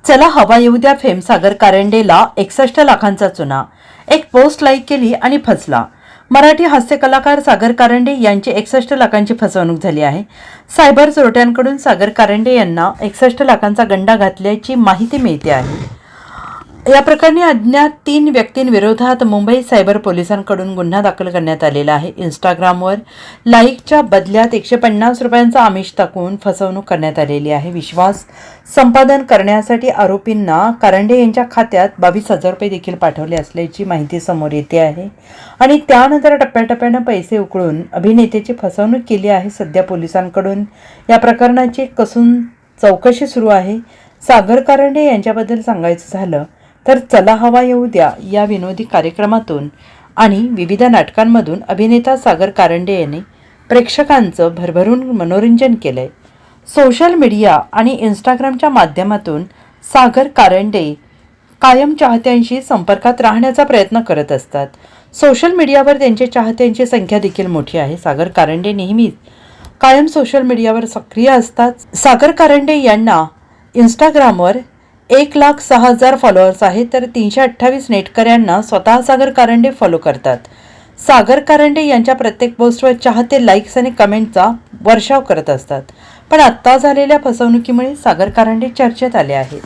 चला हवा येऊ द्या फेम सागर कारंडेला 61 लाखांचा चुना. एक पोस्ट लाईक केली आणि फसला. मराठी हास्य कलाकार सागर कारंडे यांची 61 लाखांची फसवणूक झाली आहे. सायबर चोरट्यांकडून सागर कारंडे यांना 61 लाखांचा गंडा घातल्याची माहिती मिळते आहे. या प्रकरणी अज्ञात 3 व्यक्तींविरोधात मुंबई सायबर पोलिसांकडून गुन्हा दाखल करण्यात आलेला आहे. इंस्टाग्रामवर लाईकच्या बदल्यात 150 रुपयांचा आमिष टाकून फसवणूक करण्यात आलेली आहे. विश्वास संपादन करण्यासाठी आरोपींना कारंडे यांच्या खात्यात 22,000 रुपये देखील पाठवले असल्याची माहिती समोर येते आहे आणि त्यानंतर टप्प्याटप्प्यानं पैसे उकळून अभिनेत्याची फसवणूक केली आहे. सध्या पोलिसांकडून या प्रकरणाची कसून चौकशी सुरू आहे. सागर कारंडे यांच्याबद्दल सांगायचं झालं तर चला हवा येऊ द्या या विनोदी कार्यक्रमातून आणि विविध नाटकांमधून अभिनेता सागर कारंडे यांनी प्रेक्षकांचं भरभरून मनोरंजन केलंय. सोशल मीडिया आणि इंस्टाग्रामच्या माध्यमातून सागर कारंडे कायम चाहत्यांशी संपर्कात राहण्याचा प्रयत्न करत असतात. सोशल मीडियावर त्यांच्या चाहत्यांची संख्या देखील मोठी आहे. सागर कारंडे नेहमीच कायम सोशल मीडियावर सक्रिय असतात. सागर कारंडे यांना इंस्टाग्रामवर 1,06,000 फॉलोअर्स आहेत, तर 328 नेटकऱ्यांना स्वतः सागर कारंडे फॉलो करतात. सागर कारंडे यांच्या प्रत्येक पोस्टवर चाहते लाईक्स आणि कमेंटचा वर्षाव करत असतात. पण आत्ता झालेल्या फसवणुकीमुळे सागर कारंडे चर्चेत आले आहेत.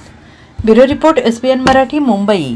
Bureau report SBN Marathi, Mumbai.